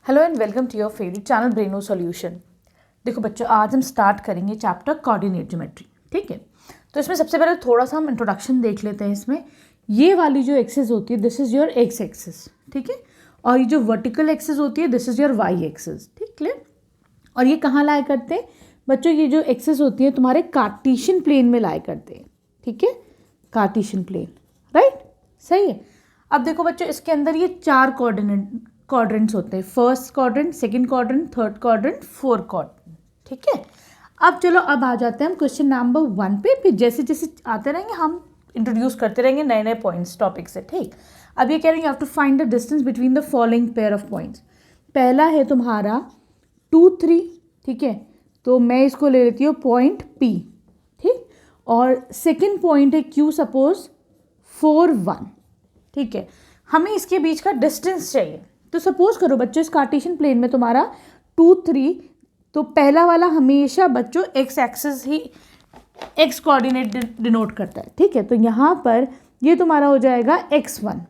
Hello and welcome to your favourite channel Braino solution. देखो बच्चों, आज हम स्टार्ट करेंगे चैप्टर कोऑर्डिनेट ज्योमेट्री। ठीक है, तो इसमें सबसे पहले थोड़ा सा हम इंट्रोडक्शन देख लेते हैं। इसमें ये वाली जो एक्सिस होती है this is your X axis, ठीक है, और ये जो वर्टिकल एक्सिस होती है this is your Y axis. ठीक, क्लियर। और ये कहाँ लाया करते हैं बच्चों? ये जो एक्सिस होती है तुम्हारे कार्टेशियन प्लेन में लाया करते हैं। ठीक है, कार्टेशियन प्लेन, राइट, सही है। अब देखो बच्चों, इसके अंदर ये चार क्वाड्रेंट्स होते हैं। First quadrant, second quadrant, third quadrant, fourth quadrant. ठीक है, अब चलो अब आ जाते हैं हम क्वेश्चन नंबर 1 पे। फिर जैसे जैसे आते रहेंगे हम इंट्रोड्यूस करते रहेंगे नए नए पॉइंट्स टॉपिक से। ठीक, अब ये कह रहे हैं you have to find the distance between the following pair of points. पहला है तुम्हारा 2, 3। ठीक है, तो मैं इसको ले लेती हूँ पॉइंट P। ठीक, और सेकंड पॉइंट है Q, सपोज 4, 1। ठीक है, हमें इसके बीच का डिस्टेंस चाहिए। तो सपोज करो बच्चों, इस कार्टेशियन प्लेन में तुम्हारा 2, 3, तो पहला वाला हमेशा बच्चों एक्स एक्सिस ही एक्स कोऑर्डिनेट डिनोट करता है। ठीक है, तो यहाँ पर ये तुम्हारा हो जाएगा x1,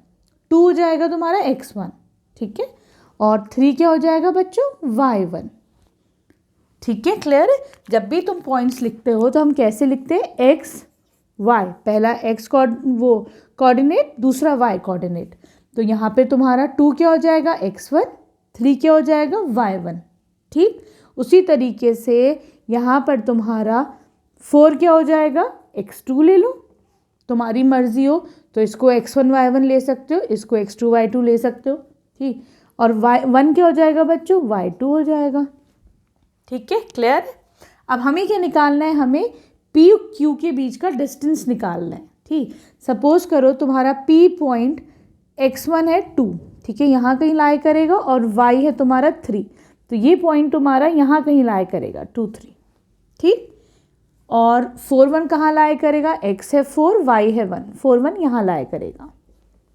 2 हो जाएगा तुम्हारा x1। ठीक है, और 3 क्या हो जाएगा बच्चों? y1। ठीक है, क्लियर है। जब भी तुम पॉइंट्स लिखते हो तो हम कैसे लिखते हैं? x y, पहला x कोऑर्डिनेट, दूसरा y कोऑर्डिनेट। तो यहाँ पे तुम्हारा 2 क्या हो जाएगा? x1, 3 क्या हो जाएगा? y1। ठीक, उसी तरीके से यहाँ पर तुम्हारा 4 क्या हो जाएगा? x2 ले लो, तुम्हारी मर्जी हो तो इसको x1 y1 ले सकते हो, इसको x2 y2 ले सकते हो। ठीक, और y1 क्या हो जाएगा बच्चों? y2 हो जाएगा। ठीक है, क्लियर। अब हमें क्या निकालना है? हमें पी क्यू के बीच का डिस्टेंस निकालना है। ठीक, सपोज करो तुम्हारा पी पॉइंट x1 है 2, ठीक है, यहाँ कहीं लाई करेगा, और y है तुम्हारा 3, तो ये पॉइंट तुम्हारा यहाँ कहीं लाई करेगा 2, 3। ठीक, और 4, 1 कहाँ लाई करेगा? x है 4, y है 1, 4, 1 यहाँ लाई करेगा।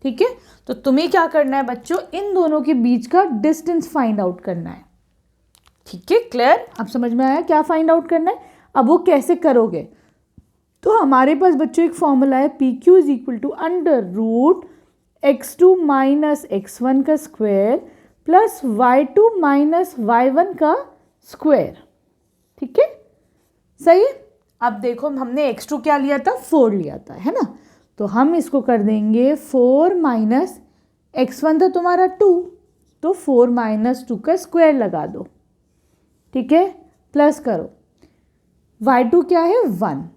ठीक है, तो तुम्हें क्या करना है बच्चों? इन दोनों के बीच का डिस्टेंस फाइंड आउट करना है। ठीक है, क्लियर। अब समझ में आया क्या फाइंड आउट करना है? अब वो कैसे करोगे? तो हमारे पास बच्चों एक फॉर्मूला है, P Q is equal to under root x2 minus x1 का square plus y2 minus y1 का स्क्वायर। ठीक है, सही है। अब देखो हमने x2 क्या लिया था? 4 लिया था, है ना, तो हम इसको कर देंगे 4 माइनस x1 था तुम्हारा 2, तो 4 माइनस 2 का स्क्वायर लगा दो। ठीक है, प्लस करो y2 क्या है? 1।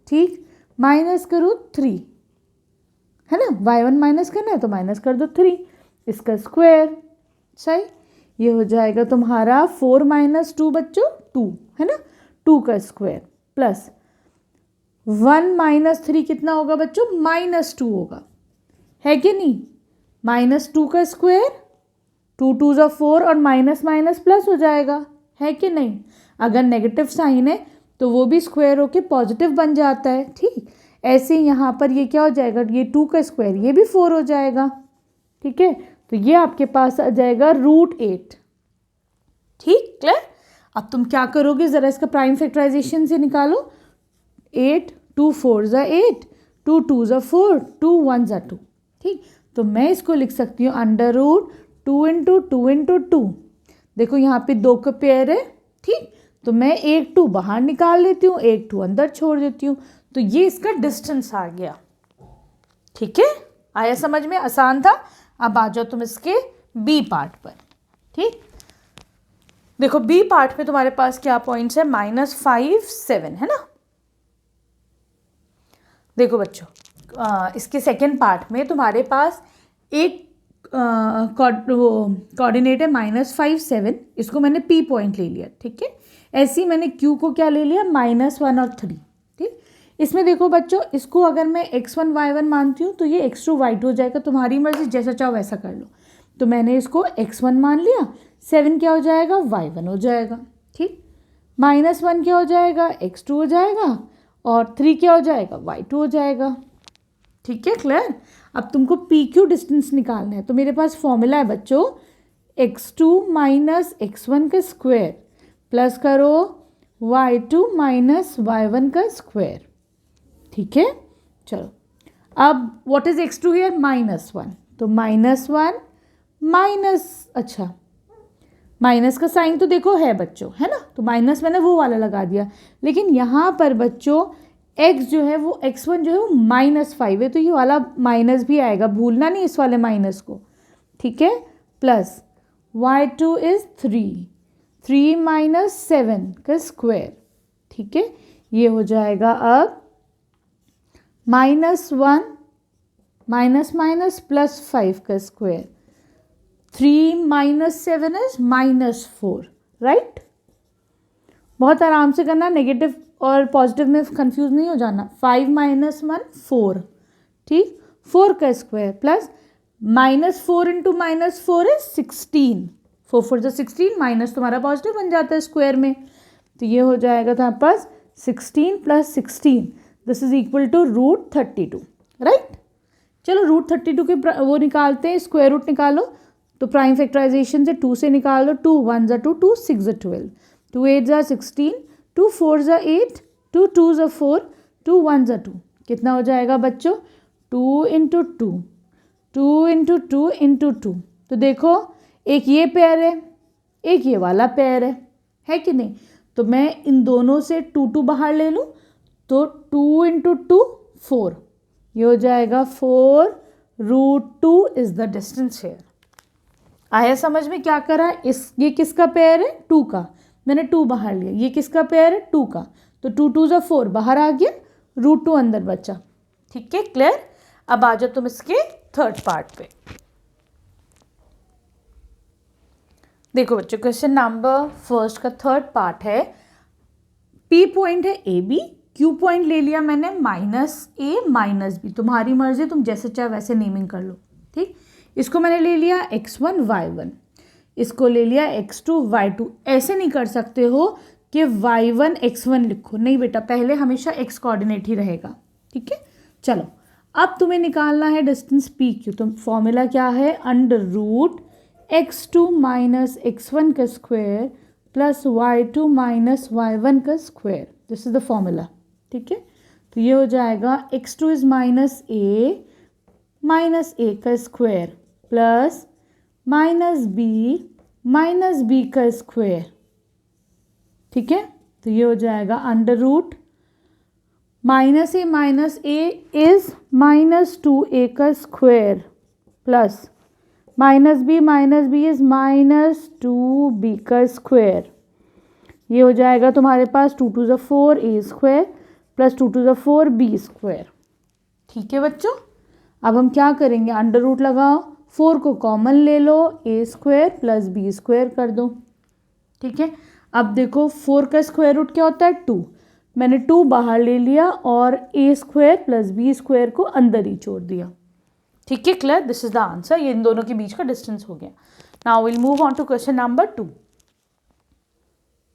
ठीक, माइनस करो 3, है ना, y1 माइनस करना है तो माइनस कर दो 3, इसका स्क्वायर। सही, ये हो जाएगा तुम्हारा 4 माइनस 2 बच्चों 2, है ना, 2 का स्क्वायर प्लस 1 माइनस 3 कितना होगा बच्चों? -2 होगा, है कि नहीं? -2 का स्क्वायर, 2 2 ज़ा 4, और माइनस माइनस प्लस हो जाएगा, है कि नहीं? अगर नेगेटिव साइन है तो वो भी स्क्वायर होके पॉजिटिव बन जाता है। ठीक, ऐसे यहाँ पर ये क्या हो जाएगा? ये 2 का स्क्वायर, ये भी 4 हो जाएगा। ठीक है, तो ये आपके पास आ जाएगा √8। ठीक, क्लियर। अब तुम क्या करोगे? ज़रा इसका प्राइम फैक्टराइजेशन से निकालो। 8 2 4 ज़ा 8, 2 2 ज़ा 4, 2 1 ज़ा 2। ठीक, तो मैं इसको लिख सकती हूँ √2 इंटू 2 इंटू 2। देखो यहाँ पे 2 का पेयर है। ठीक, तो मैं एक 2 बाहर निकाल लेती हूँ, एक 2 अंदर छोड़ देती हूँ, तो ये इसका डिस्टेंस आ गया। ठीक है, आया समझ में? आसान था। अब आ जाओ तुम इसके बी पार्ट पर। ठीक, देखो बी पार्ट में तुम्हारे पास क्या पॉइंट्स है? -5 7, है ना। देखो बच्चों, इसके सेकेंड पार्ट में तुम्हारे पास एक कोऑर्डिनेट है -5 7, इसको मैंने पी पॉइंट ले लिया। ठीक है, ऐसे ही मैंने क्यू को क्या ले लिया? -1 और 3। ठीक, इसमें देखो बच्चों, इसको अगर मैं x1 y1 मानती हूँ तो ये x2 y2 हो जाएगा। तुम्हारी मर्जी, जैसा चाहो वैसा कर लो। तो मैंने इसको x1 मान लिया, 7 क्या हो जाएगा? y1 हो जाएगा। ठीक, -1 क्या हो जाएगा? x2 हो जाएगा, और 3 क्या हो जाएगा? y2 हो जाएगा। ठीक है, क्लियर। अब तुमको पी क्यू डिस्टेंस निकालना है, तो मेरे पास फॉर्मूला है बच्चों, x2 माइनस x1 का स्क्वायर प्लस करो y2 माइनस y1 का स्क्वायर। ठीक है, चलो अब व्हाट इज x2 हियर? -1, तो -1 माइनस, अच्छा माइनस का साइन तो देखो है बच्चों, है ना, तो माइनस मैंने वो वाला लगा दिया। लेकिन यहाँ पर बच्चों x जो है वो x1 जो है वो -5 है, तो ये वाला माइनस भी आएगा, भूलना नहीं इस वाले माइनस को, ठीक है। प्लस y2 इज़ 3 माइनस 7 का स्क्वायर, ठीक है। ये हो जाएगा अब -1 माइनस माइनस +5 का स्क्वायर, 3 माइनस 7 इज -4, राइट। बहुत आराम से करना, नेगेटिव और पॉजिटिव में कंफ्यूज नहीं हो जाना। 5 माइनस 1 4, ठीक, 4 का स्क्वायर प्लस -4 इंटू -4 इज 16, 4 4 जो 16, माइनस तुम्हारा पॉजिटिव बन जाता है स्क्वायर में, तो ये हो जाएगा था पास 16 + 16, this is equal to √32, right. चलो √32 के वो निकालते हैं, स्क्वायर रूट निकालो, तो प्राइम फैक्टराइजेशन से 2 से निकाल दो, 2 1 ज़ा 2, 2 6 ज़ा 12, 2 8 ज़ा 16, 2 4 ज़ा 8, 2 2 ज़ा 4, 2 1 ज़ा 2, कितना हो जाएगा बच्चों 2 इंटू 2, 2 इंटू 2 इंटू 2, तो देखो एक ये पेयर है, एक ये वाला पेयर है कि नहीं, तो मैं इन दोनों से 2 2 बाहर ले लूँ, तो 2 इंटू 2 4, ये हो जाएगा 4 √2 इज़ द डिस्टेंस हेयर। आया समझ में क्या करा, ये किसका पेयर है 2 का, मैंने 2 बाहर लिया, ये किसका पेयर है 2 का, तो 2 2 ज़ा 4 बाहर आ गया, √2 अंदर बचा, ठीक है, क्लियर। अब आ जाओ तुम इसके थर्ड पार्ट पे। देखो बच्चों क्वेश्चन नंबर फर्स्ट का थर्ड पार्ट है, P पॉइंट है AB, Q पॉइंट ले लिया मैंने -A -B, तुम्हारी मर्जी, तुम जैसे चाहे वैसे नेमिंग कर लो, ठीक। इसको मैंने ले लिया x1 y1, इसको ले लिया x2 y2, ऐसे नहीं कर सकते हो कि y1 x1 लिखो, नहीं बेटा, पहले हमेशा x कोऑर्डिनेट ही रहेगा, ठीक है। चलो अब तुम्हें निकालना है डिस्टेंस PQ, तो फॉर्मूला क्या है, √x2 माइनस x1 का square plus y2 minus y1 का square, this is the formula, ठीक है। तो ये हो जाएगा x2 इज -a का स्क्वायर प्लस -b का स्क्वायर, ठीक है। तो ये हो जाएगा √-a इज -2a का square plus -b is -2b का स्क्वायर, ये हो जाएगा तुम्हारे पास 2 2 ज़ा 4 a स्क्वायर प्लस 2 2 ज़ा 4 b स्क्वायर, ठीक है बच्चों। अब हम क्या करेंगे, √ लगाओ, 4 को कॉमन ले लो, a square plus b square कर दो, ठीक है। अब देखो 4 का स्क्वायर रूट क्या होता है 2, मैंने 2 बाहर ले लिया और a square plus b square को अंदर ही छोड़ दिया, ठीक है, clear, this is the answer, ये इन दोनों के बीच का डिस्टेंस हो गया। Now will move on to question number 2।